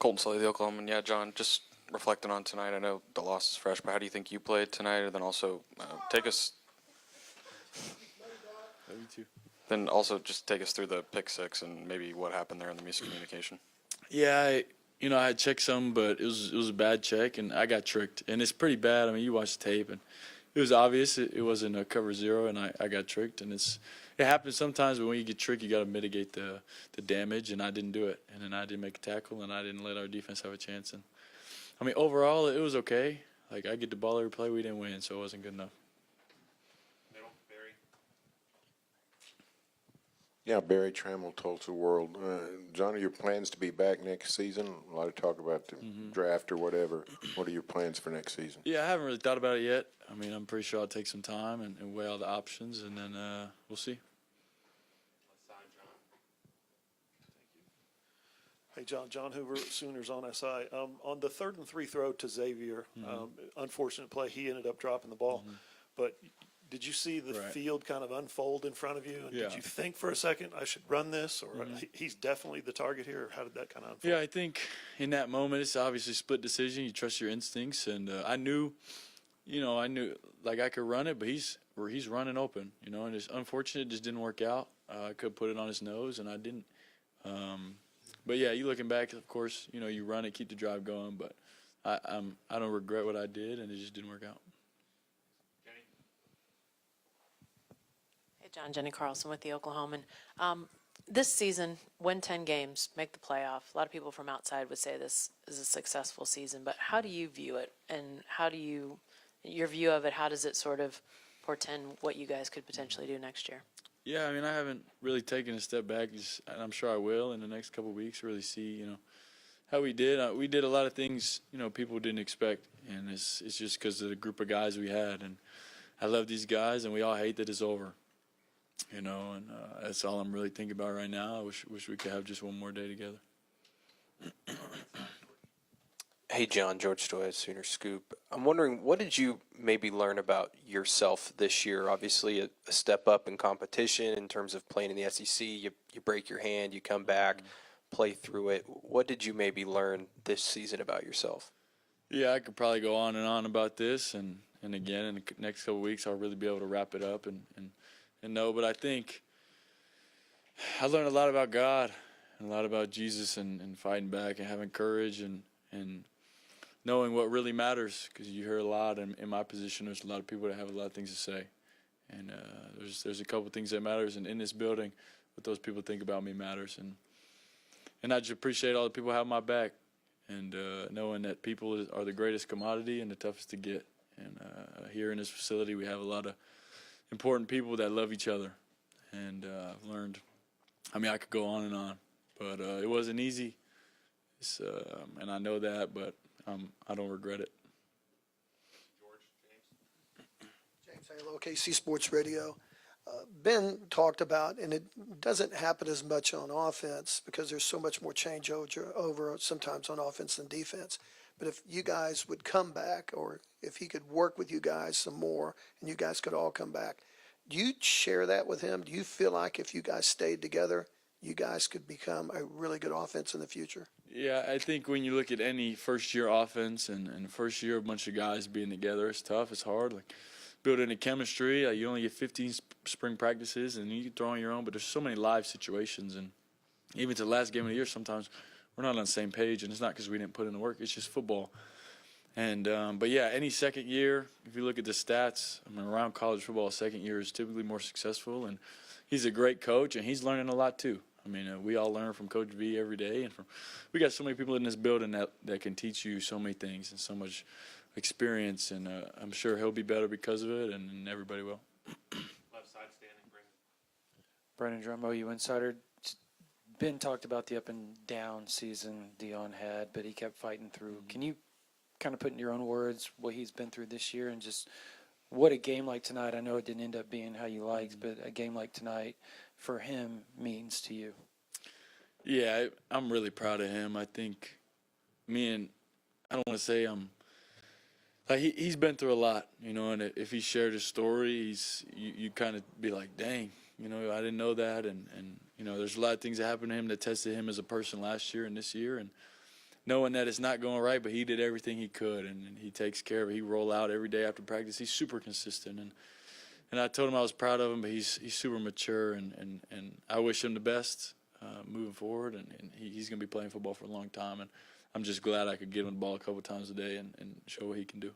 Colton Sully, the Oklahoman. Yeah, John, just reflecting on tonight, I know the loss is fresh, but how do you think you played tonight? And then also take us through the pick six and maybe what happened there in the miscommunication. Yeah, I had checked some, but it was a bad check, and I got tricked. And it's pretty bad. I mean, you watch the tape, and it was obvious it wasn't a cover zero, and I got tricked. And it happens sometimes, but when you get tricked, you got to mitigate the damage, and I didn't do it. And then I didn't make a tackle, and I didn't let our defense have a chance. And I mean, overall, it was okay. Like, I get the ball every play. We didn't win, so it wasn't good enough. Yeah, Barry Trammell, Tulsa World. John, are your plans to be back next season? A lot of talk about the draft or whatever. What are your plans for next season? Yeah, I haven't really thought about it yet. I mean, I'm pretty sure I'll take some time and weigh all the options, and then we'll see. Hey, John Hoover, Sooners on SI. On the 3rd and 3 throw to Xavier, unfortunate play, he ended up dropping the ball. But did you see the field kind of unfold in front of you? And did you think for a second, I should run this? Or he's definitely the target here? Or how did that kind of unfold? Yeah, I think in that moment, it's obviously a split decision. You trust your instincts. And I knew like I could run it, but he's running open, and it's unfortunate it just didn't work out. I could put it on his nose, and I didn't. But, yeah, you looking back, of course, you run it, keep the drive going. But I don't regret what I did, and it just didn't work out. Hey, John, Jenny Carlson with the Oklahoman. This season, win 10 games, make the playoff. A lot of people from outside would say this is a successful season. But how do you view it, and your view of it, how does it sort of portend what you guys could potentially do next year? Yeah, I mean, I haven't really taken a step back, and I'm sure I will in the next couple of weeks, really see, how we did. We did a lot of things, people didn't expect, and it's just because of the group of guys we had. And I love these guys, and we all hate that it's over, and that's all I'm really thinking about right now. I wish we could have just one more day together. Hey, John, George Stoya, Sooner Scoop. I'm wondering, what did you maybe learn about yourself this year? Obviously, a step up in competition in terms of playing in the SEC. You break your hand, you come back, play through it. What did you maybe learn this season about yourself? Yeah, I could probably go on and on about this, and again, in the next couple of weeks, I'll really be able to wrap it up and know. But I think I learned a lot about God and a lot about Jesus and fighting back and having courage and knowing what really matters, because you hear a lot in my position. There's a lot of people that have a lot of things to say, and there's a couple of things that matters, and in this building, what those people think about me matters, and I just appreciate all the people who have my back, and knowing that people are the greatest commodity and the toughest to get, and here in this facility we have a lot of important people that love each other, and I've learned. I mean, I could go on and on, but it wasn't easy, and I know that, but I don't regret it. James Halo, KC Sports Radio. Ben talked about, and it doesn't happen as much on offense because there's so much more changeover sometimes on offense than defense. But if you guys would come back, or if he could work with you guys some more and you guys could all come back, do you share that with him? Do you feel like if you guys stayed together, you guys could become a really good offense in the future? Yeah, I think when you look at any first-year offense and first year, a bunch of guys being together, it's tough, it's hard. Like building a chemistry, you only get 15 spring practices, and you can throw on your own, but there's so many live situations. And even to the last game of the year, sometimes we're not on the same page, and it's not because we didn't put in the work. It's just football. And but, yeah, any second year, if you look at the stats, I mean, around college football, second year is typically more successful. And he's a great coach, and he's learning a lot too. I mean, we all learn from Coach V every day, and we got so many people in this building that can teach you so many things and so much experience, and I'm sure he'll be better because of it, and everybody will. Left side standing, Brendan Drumbo, you insider. Ben talked about the up and down season Dion had, but he kept fighting through. Can you kind of put in your own words what he's been through this year and just what a game like tonight, I know it didn't end up being how you liked, but a game like tonight for him means to you? Yeah, I'm really proud of him. I think I don't want to say he's been through a lot, and if he shared his story, you kind of be like, dang, I didn't know that, and there's a lot of things that happened to him that tested him as a person last year and this year, and knowing that it's not going right, but he did everything he could, and he takes care of it. He roll out every day after practice. He's super consistent, and I told him I was proud of him, but he's super mature, and I wish him the best moving forward, and he's going to be playing football for a long time, and I'm just glad I could get him the ball a couple times a day and show what he can do.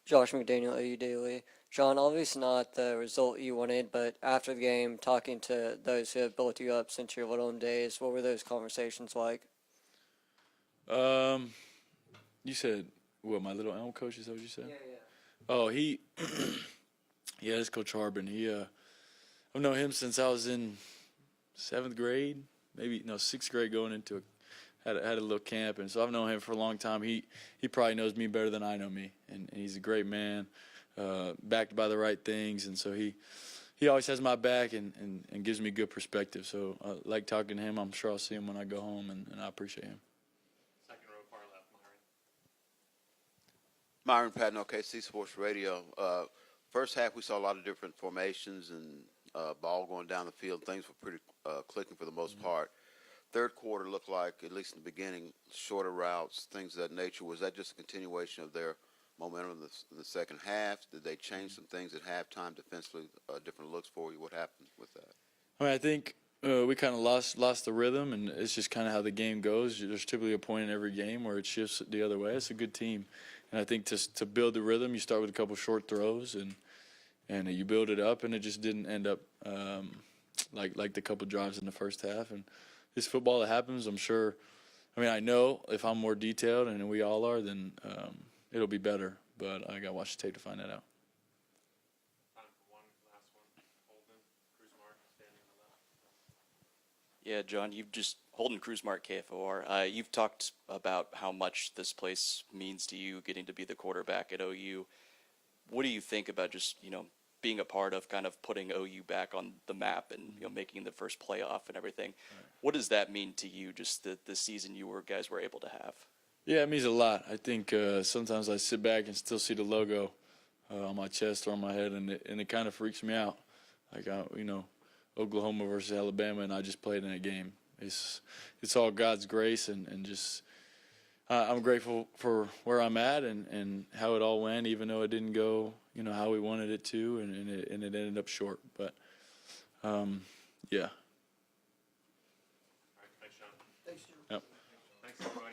Josh McDaniel, OU Daily. John, obviously not the result you wanted, but after the game, talking to those who have built you up since your Little Elm days, what were those conversations like? You said, what, my Little Elm coach, is that what you said? Yeah. Oh, yeah, that's Coach Harbin. I've known him since I was in 7th grade, sixth grade, going into had a little camp, and so I've known him for a long time. He probably knows me better than I know me, and he's a great man, backed by the right things, and so he always has my back and gives me good perspective. So I like talking to him. I'm sure I'll see him when I go home, and I appreciate him. Second row, far left, Myron Patton, OKC Sports Radio. First half, we saw a lot of different formations and ball going down the field. Things were pretty clicking for the most part. Third quarter looked like, at least in the beginning, shorter routes, things of that nature. Was that just a continuation of their momentum in the second half? Did they change some things at halftime defensively, different looks for you? What happened with that? I mean, I think we kind of lost the rhythm, and it's just kind of how the game goes. There's typically a point in every game where it shifts the other way. It's a good team, and I think to build the rhythm, you start with a couple short throws, and you build it up, and it just didn't end up like the couple drives in the first half. And this football that happens, I'm sure. I mean, I know if I'm more detailed, and we all are, then it'll be better. But I got to watch the tape to find that out. Time for one last one. Holden, Cruz Mark, standing on the left. Yeah, John, Holden Cruzmark, KFOR. You've talked about how much this place means to you, getting to be the quarterback at OU. What do you think about just, being a part of kind of putting OU back on the map and, making the first playoff and everything? Right. What does that mean to you, just the season you guys were able to have? Yeah, it means a lot. I think sometimes I sit back and still see the logo on my chest or on my head, and it kind of freaks me out. Like, Oklahoma versus Alabama, and I just played in a game. It's all God's grace, and just I'm grateful for where I'm at and how it all went, even though it didn't go how we wanted it to, and it ended up short. But yeah. All right, thanks, John. Thanks, Jim. Yep. Thanks, everybody.